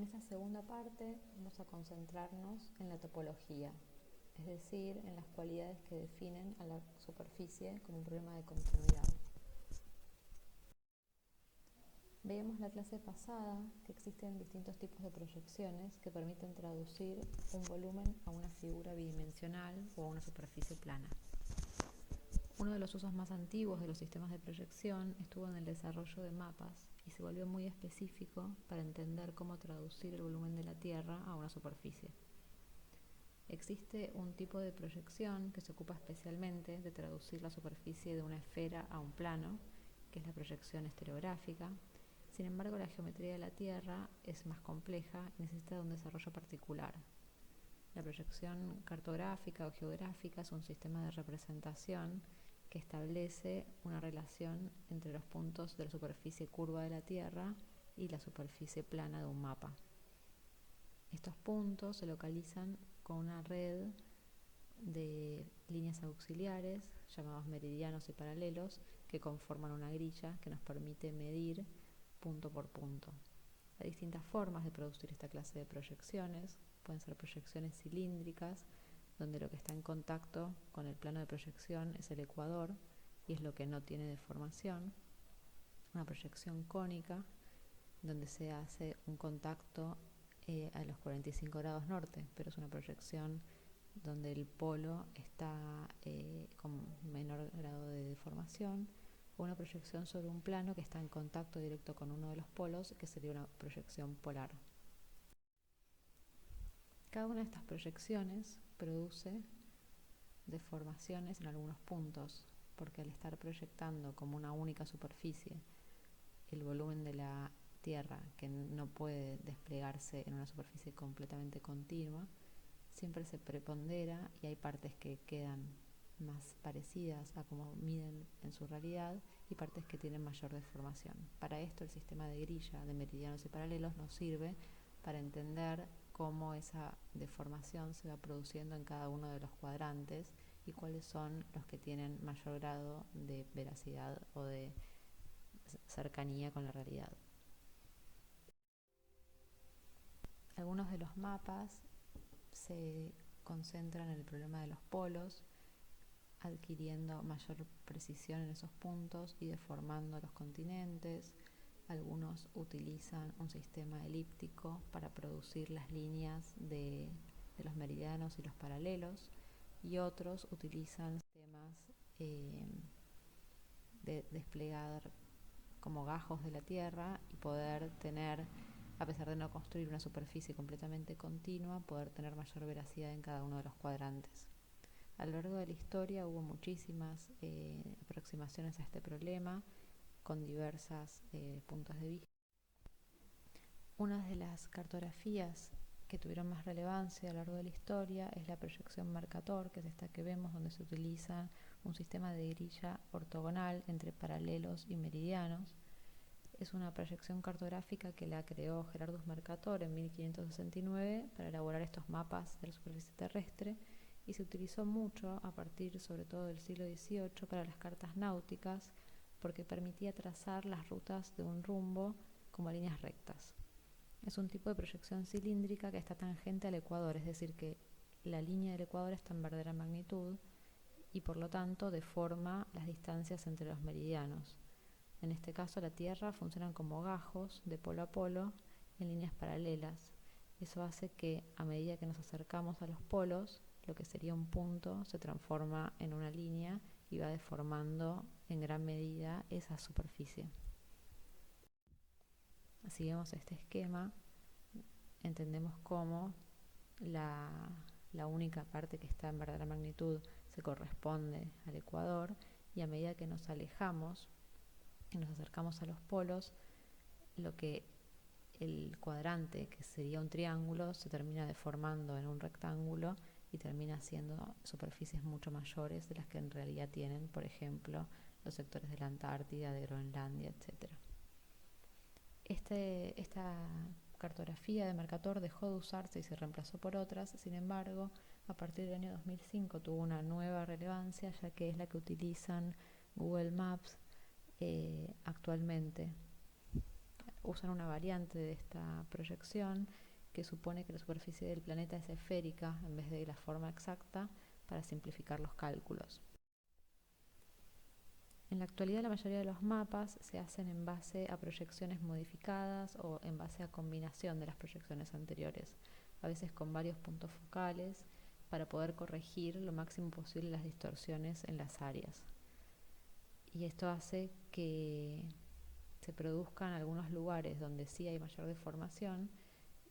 esta segunda parte vamos a concentrarnos en la topología, es decir, en las cualidades que definen a la superficie como un problema de continuidad. Veíamos la clase pasada que existen distintos tipos de proyecciones que permiten traducir un volumen a una figura bidimensional o a una superficie plana. Uno de los usos más antiguos de los sistemas de proyección estuvo en el desarrollo de mapas y se volvió muy específico para entender cómo traducir el volumen de la Tierra a una superficie. Existe un tipo de proyección que se ocupa especialmente de traducir la superficie de una esfera a un plano, que es la proyección estereográfica. Sin embargo, la geometría de la Tierra es más compleja y necesita de un desarrollo particular. La proyección cartográfica o geográfica es un sistema de representación que establece una relación entre los puntos de la superficie curva de la Tierra y la superficie plana de un mapa. Estos puntos se localizan con una red de líneas auxiliares llamados meridianos y paralelos que conforman una grilla que nos permite medir punto por punto. Hay distintas formas de producir esta clase de proyecciones. Pueden ser proyecciones cilíndricas, donde lo que está en contacto con el plano de proyección es el ecuador y es lo que no tiene deformación. Una proyección cónica, donde se hace un contacto a los 45 grados norte, pero es una proyección donde el polo está con menor grado de deformación, o una proyección sobre un plano que está en contacto directo con uno de los polos, que sería una proyección polar. Cada una de estas proyecciones produce deformaciones en algunos puntos, porque al estar proyectando como una única superficie el volumen de la Tierra, que no puede desplegarse en una superficie completamente continua, siempre se prepondera y hay partes que quedan más parecidas a como miden en su realidad y partes que tienen mayor deformación. Para esto el sistema de grilla de meridianos y paralelos nos sirve para entender cómo esa deformación se va produciendo en cada uno de los cuadrantes y cuáles son los que tienen mayor grado de veracidad o de cercanía con la realidad. Algunos de los mapas se concentran en el problema de los polos, adquiriendo mayor precisión en esos puntos y deformando los continentes. Algunos utilizan un sistema elíptico para producir las líneas de los meridianos y los paralelos, y otros utilizan sistemas de desplegar como gajos de la Tierra y poder tener, a pesar de no construir una superficie completamente continua, poder tener mayor veracidad en cada uno de los cuadrantes. A lo largo de la historia hubo muchísimas aproximaciones a este problema con diversos puntos de vista. Una de las cartografías que tuvieron más relevancia a lo largo de la historia es la proyección Mercator, que es esta que vemos, donde se utiliza un sistema de grilla ortogonal entre paralelos y meridianos. Es una proyección cartográfica que la creó Gerardus Mercator en 1569 para elaborar estos mapas de la superficie terrestre, y se utilizó mucho a partir sobre todo del siglo XVIII para las cartas náuticas, porque permitía trazar las rutas de un rumbo como líneas rectas. Es un tipo de proyección cilíndrica que está tangente al ecuador, es decir, que la línea del ecuador está en verdadera magnitud y por lo tanto deforma las distancias entre los meridianos. En este caso, la Tierra funcionan como gajos de polo a polo en líneas paralelas. Eso hace que a medida que nos acercamos a los polos, lo que sería un punto se transforma en una línea y va deformando en gran medida esa superficie. Si vemos este esquema, entendemos cómo la única parte que está en verdadera magnitud se corresponde al ecuador, y a medida que nos alejamos y nos acercamos a los polos, lo que el cuadrante, que sería un triángulo, se termina deformando en un rectángulo y termina siendo superficies mucho mayores de las que en realidad tienen, por ejemplo, los sectores de la Antártida, de Groenlandia, etc. Esta cartografía de Mercator dejó de usarse y se reemplazó por otras. Sin embargo, a partir del año 2005 tuvo una nueva relevancia, ya que es la que utilizan Google Maps actualmente. usan una variante de esta proyección que supone que la superficie del planeta es esférica en vez de la forma exacta para simplificar los cálculos. En la actualidad la mayoría de los mapas se hacen en base a proyecciones modificadas o en base a combinación de las proyecciones anteriores, a veces con varios puntos focales, para poder corregir lo máximo posible las distorsiones en las áreas. Y esto hace que se produzcan algunos lugares donde sí hay mayor deformación,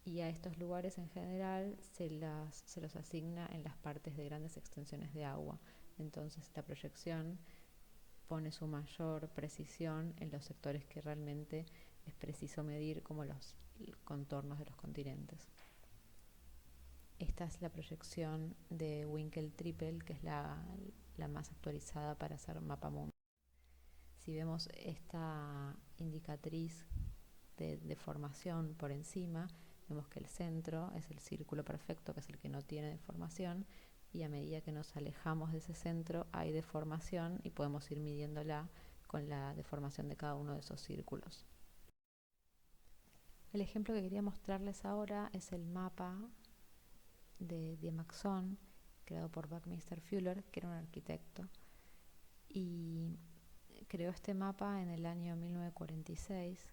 y a estos lugares en general se los asigna en las partes de grandes extensiones de agua. Entonces la proyección pone su mayor precisión en los sectores que realmente es preciso medir, como los contornos de los continentes. Esta es la proyección de Winkel-Tripel, que es la más actualizada para hacer mapa mundi. Si vemos esta indicatriz de deformación por encima, vemos que el centro es el círculo perfecto, que es el que no tiene deformación, y a medida que nos alejamos de ese centro hay deformación y podemos ir midiéndola con la deformación de cada uno de esos círculos. El ejemplo que quería mostrarles ahora es el mapa de Dymaxon, creado por Buckminster Fuller, que era un arquitecto, y creó este mapa en el año 1946.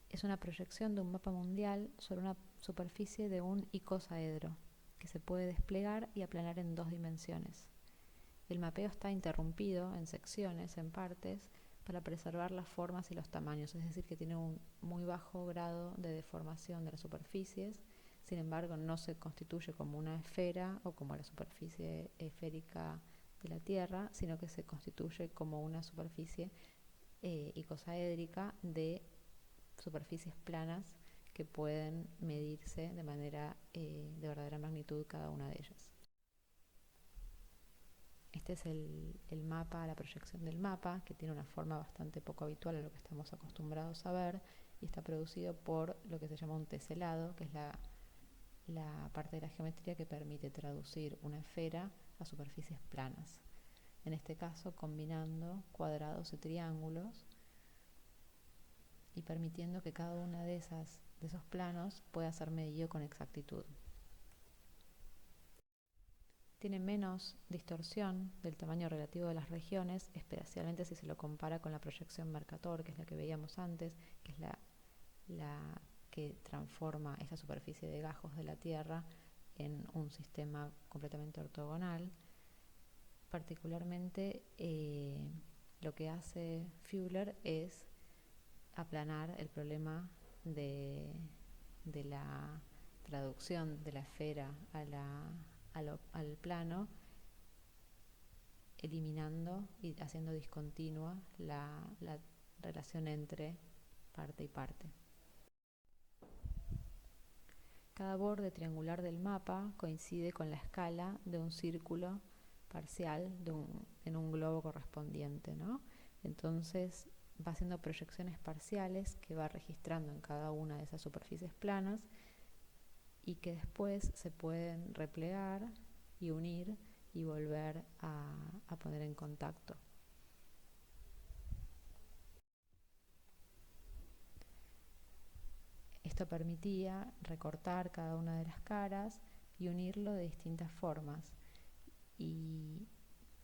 Es una proyección de un mapa mundial sobre una superficie de un icosaedro que se puede desplegar y aplanar en 2 dimensiones. El mapeo está interrumpido en secciones, en partes, para preservar las formas y los tamaños, es decir, que tiene un muy bajo grado de deformación de las superficies. Sin embargo, no se constituye como una esfera o como la superficie esférica de la Tierra, sino que se constituye como una superficie icosaédrica de superficies planas que pueden medirse de manera de verdadera magnitud cada una de ellas. Este es el mapa, la proyección del mapa, que tiene una forma bastante poco habitual a lo que estamos acostumbrados a ver, y está producido por lo que se llama un teselado, que es la parte de la geometría que permite traducir una esfera a superficies planas. En este caso, combinando cuadrados y triángulos y permitiendo que cada uno de esos planos pueda ser medido con exactitud. Tiene menos distorsión del tamaño relativo de las regiones, especialmente si se lo compara con la proyección Mercator, que es la que veíamos antes, que es la que transforma esta superficie de gajos de la Tierra en un sistema completamente ortogonal. Particularmente lo que hace Fuller es aplanar el problema de la traducción de la esfera al plano, eliminando y haciendo discontinua la relación entre parte y parte. Cada borde triangular del mapa coincide con la escala de un círculo parcial en un globo correspondiente, ¿no? Entonces va haciendo proyecciones parciales que va registrando en cada una de esas superficies planas y que después se pueden replegar y unir y volver a poner en contacto. Esto permitía recortar cada una de las caras y unirlo de distintas formas, y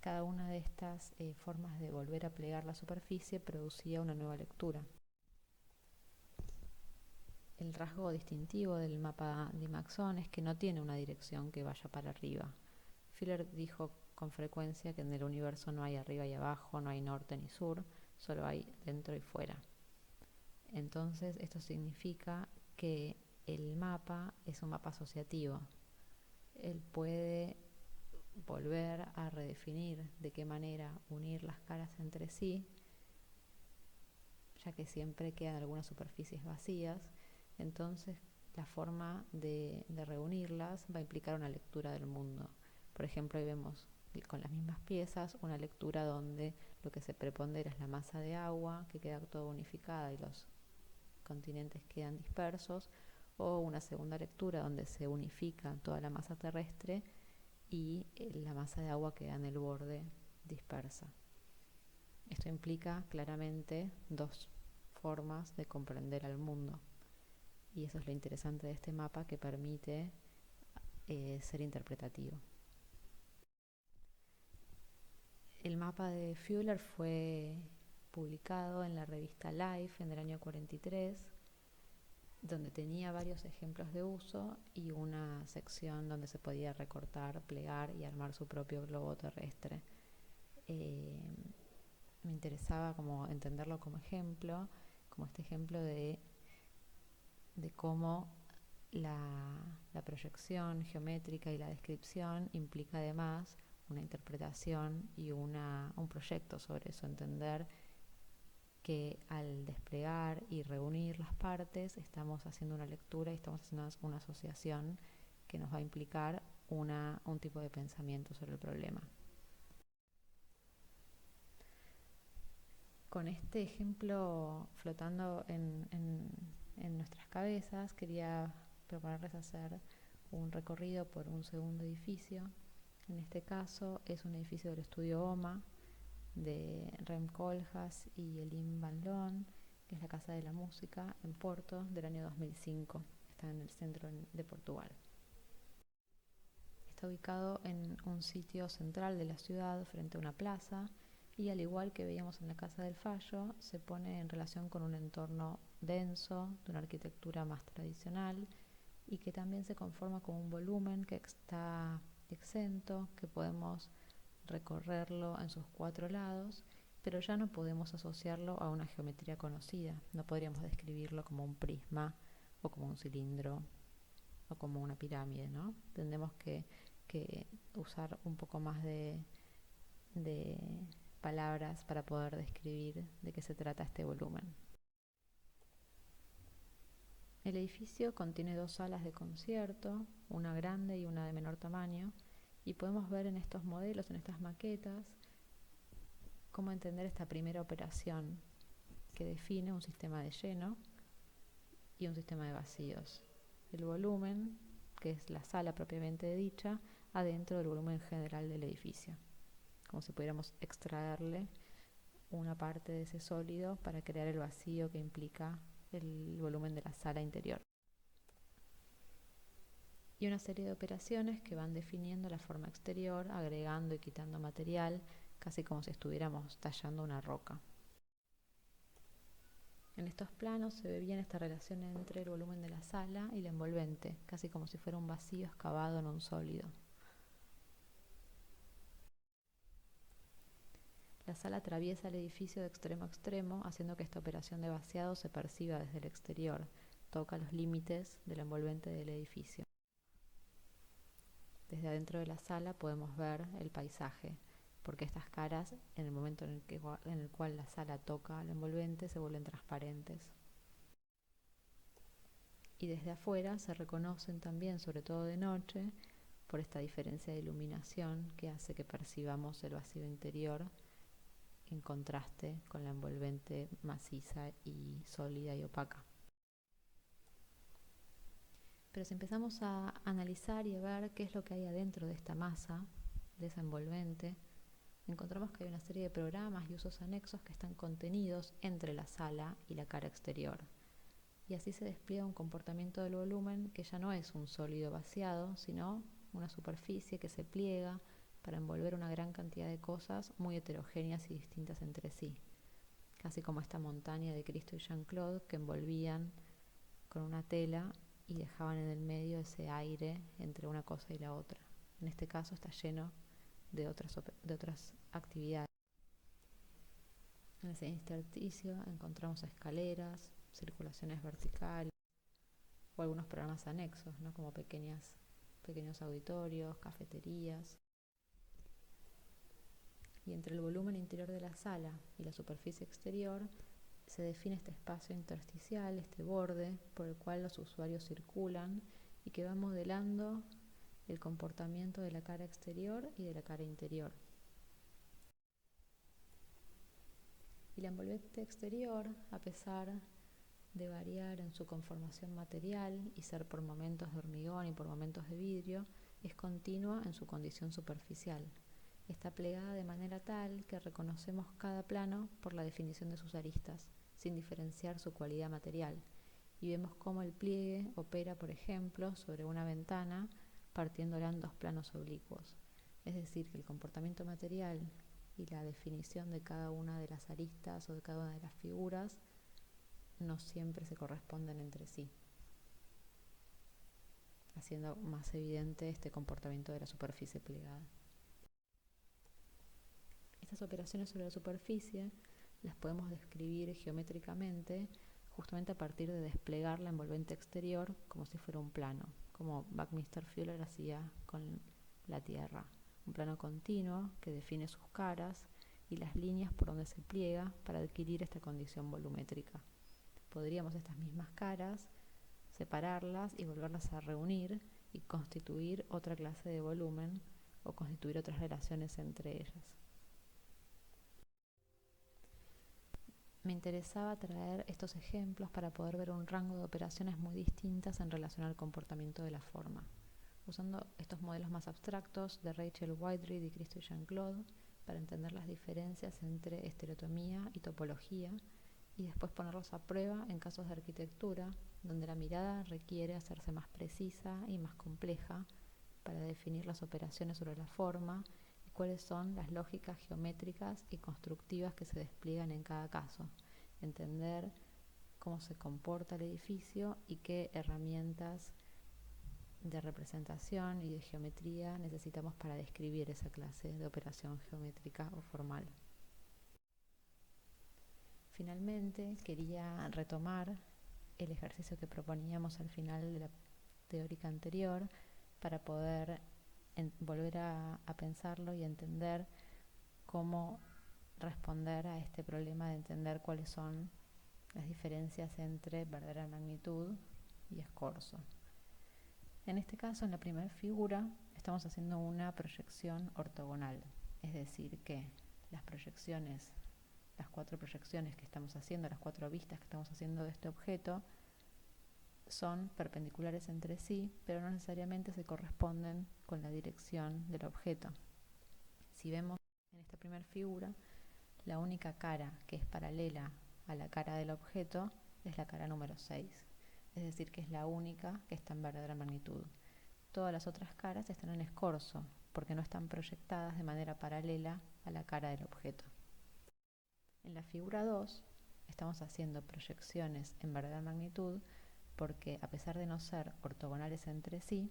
cada una de estas formas de volver a plegar la superficie producía una nueva lectura. El rasgo distintivo del mapa Dymaxon es que no tiene una dirección que vaya para arriba. Fuller dijo con frecuencia que en el universo no hay arriba y abajo, no hay norte ni sur, solo hay dentro y fuera. Entonces esto significa que el mapa es un mapa asociativo. Él puede volver a redefinir de qué manera unir las caras entre sí, ya que siempre quedan algunas superficies vacías. Entonces la forma de reunirlas va a implicar una lectura del mundo. Por ejemplo, ahí vemos con las mismas piezas una lectura donde lo que se prepondera es la masa de agua, que queda toda unificada y los continentes quedan dispersos, o una segunda lectura donde se unifica toda la masa terrestre y la masa de agua queda en el borde dispersa. Esto implica claramente dos formas de comprender al mundo. Y eso es lo interesante de este mapa, que permite ser interpretativo. El mapa de Fuller fue publicado en la revista Life en el año 43, donde tenía varios ejemplos de uso y una sección donde se podía recortar, plegar y armar su propio globo terrestre. Me interesaba como entenderlo como ejemplo, como este ejemplo de cómo la proyección geométrica y la descripción implica además una interpretación y un proyecto sobre eso, entender que al desplegar y reunir las partes estamos haciendo una lectura y estamos haciendo una asociación que nos va a implicar un tipo de pensamiento sobre el problema. Con este ejemplo flotando en nuestras cabezas, quería proponerles hacer un recorrido por un segundo edificio. En este caso es un edificio del estudio OMA de Rem Koolhaas y Elim Van Loon, que es la Casa de la Música en Porto, del año 2005. Está en el centro de Portugal. Está ubicado en un sitio central de la ciudad, frente a una plaza, y al igual que veíamos en la Casa del Fallo, se pone en relación con un entorno denso, de una arquitectura más tradicional, y que también se conforma con un volumen que está exento, que podemos recorrerlo en sus 4 lados, pero ya no podemos asociarlo a una geometría conocida. No podríamos describirlo como un prisma o como un cilindro o como una pirámide, ¿no? Tendremos que usar un poco más de palabras para poder describir de qué se trata este volumen. El edificio contiene 2 salas de concierto, una grande y una de menor tamaño, y podemos ver en estos modelos, en estas maquetas, cómo entender esta primera operación que define un sistema de lleno y un sistema de vacíos. El volumen, que es la sala propiamente dicha, adentro del volumen general del edificio, como si pudiéramos extraerle una parte de ese sólido para crear el vacío que implica el volumen de la sala interior. Y una serie de operaciones que van definiendo la forma exterior, agregando y quitando material, casi como si estuviéramos tallando una roca. En estos planos se ve bien esta relación entre el volumen de la sala y la envolvente, casi como si fuera un vacío excavado en un sólido. La sala atraviesa el edificio de extremo a extremo, haciendo que esta operación de vaciado se perciba desde el exterior, toca los límites de la envolvente del edificio. Desde adentro de la sala podemos ver el paisaje, porque estas caras, en el momento en el cual la sala toca la envolvente, se vuelven transparentes. Y desde afuera se reconocen también, sobre todo de noche, por esta diferencia de iluminación que hace que percibamos el vacío interior en contraste con la envolvente maciza y sólida y opaca. Pero si empezamos a analizar y a ver qué es lo que hay adentro de esta masa, de esa envolvente, encontramos que hay una serie de programas y usos anexos que están contenidos entre la sala y la cara exterior. Y así se despliega un comportamiento del volumen que ya no es un sólido vaciado, sino una superficie que se pliega para envolver una gran cantidad de cosas muy heterogéneas y distintas entre sí, casi como esta montaña de Cristo y Jean-Claude que envolvían con una tela y dejaban en el medio ese aire entre una cosa y la otra. En este caso está lleno de otras actividades. En ese intersticio encontramos escaleras, circulaciones verticales o algunos programas anexos, ¿no? Como pequeños auditorios, cafeterías. Y entre el volumen interior de la sala y la superficie exterior se define este espacio intersticial, este borde por el cual los usuarios circulan y que va modelando el comportamiento de la cara exterior y de la cara interior. Y la envolvente exterior, a pesar de variar en su conformación material y ser por momentos de hormigón y por momentos de vidrio, es continua en su condición superficial. Está plegada de manera tal que reconocemos cada plano por la definición de sus aristas, sin diferenciar su cualidad material. Y vemos cómo el pliegue opera, por ejemplo, sobre una ventana partiéndola en dos planos oblicuos. Es decir, que el comportamiento material y la definición de cada una de las aristas o de cada una de las figuras no siempre se corresponden entre sí, haciendo más evidente este comportamiento de la superficie plegada. Estas operaciones sobre la superficie las podemos describir geométricamente justamente a partir de desplegar la envolvente exterior como si fuera un plano, como Buckminster Fuller hacía con la Tierra. Un plano continuo que define sus caras y las líneas por donde se pliega para adquirir esta condición volumétrica. Podríamos estas mismas caras separarlas y volverlas a reunir y constituir otra clase de volumen o constituir otras relaciones entre ellas. Me interesaba traer estos ejemplos para poder ver un rango de operaciones muy distintas en relación al comportamiento de la forma. Usando estos modelos más abstractos de Rachel Whiteread y Christo Jean-Claude para entender las diferencias entre estereotomía y topología y después ponerlos a prueba en casos de arquitectura donde la mirada requiere hacerse más precisa y más compleja para definir las operaciones sobre la forma y cuáles son las lógicas geométricas y constructivas que se despliegan en cada caso, entender cómo se comporta el edificio y qué herramientas de representación y de geometría necesitamos para describir esa clase de operación geométrica o formal. Finalmente, quería retomar el ejercicio que proponíamos al final de la teórica anterior para poder volver a pensarlo y entender cómo responder a este problema de entender cuáles son las diferencias entre verdadera magnitud y escorzo. En este caso, en la primera figura, estamos haciendo una proyección ortogonal, es decir, que las cuatro proyecciones que estamos haciendo, las cuatro vistas que estamos haciendo de este objeto, son perpendiculares entre sí, pero no necesariamente se corresponden con la dirección del objeto. Si vemos en esta primera figura, la única cara que es paralela a la cara del objeto es la cara número 6, es decir, que es la única que está en verdadera magnitud. Todas las otras caras están en escorzo, porque no están proyectadas de manera paralela a la cara del objeto. En la figura 2 estamos haciendo proyecciones en verdadera magnitud porque, a pesar de no ser ortogonales entre sí,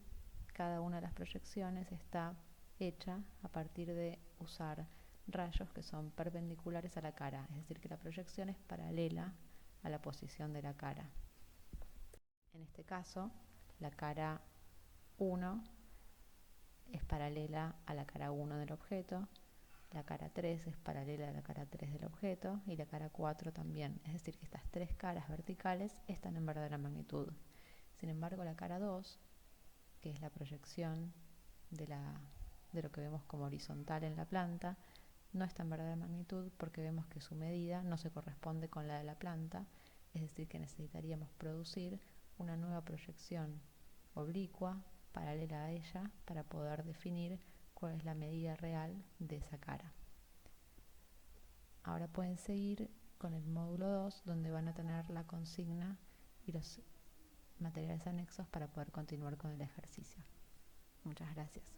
cada una de las proyecciones está hecha a partir de usar rayos que son perpendiculares a la cara, es decir, que la proyección es paralela a la posición de la cara. En este caso, la cara 1 es paralela a la cara 1 del objeto, la cara 3 es paralela a la cara 3 del objeto y la cara 4 también, es decir, que estas tres caras verticales están en verdadera magnitud. Sin embargo, la cara 2, que es la proyección de lo que vemos como horizontal en la planta, no está en verdadera magnitud porque vemos que su medida no se corresponde con la de la planta, es decir, que necesitaríamos producir una nueva proyección oblicua paralela a ella para poder definir cuál es la medida real de esa cara. Ahora pueden seguir con el módulo 2, donde van a tener la consigna y los materiales anexos para poder continuar con el ejercicio. Muchas gracias.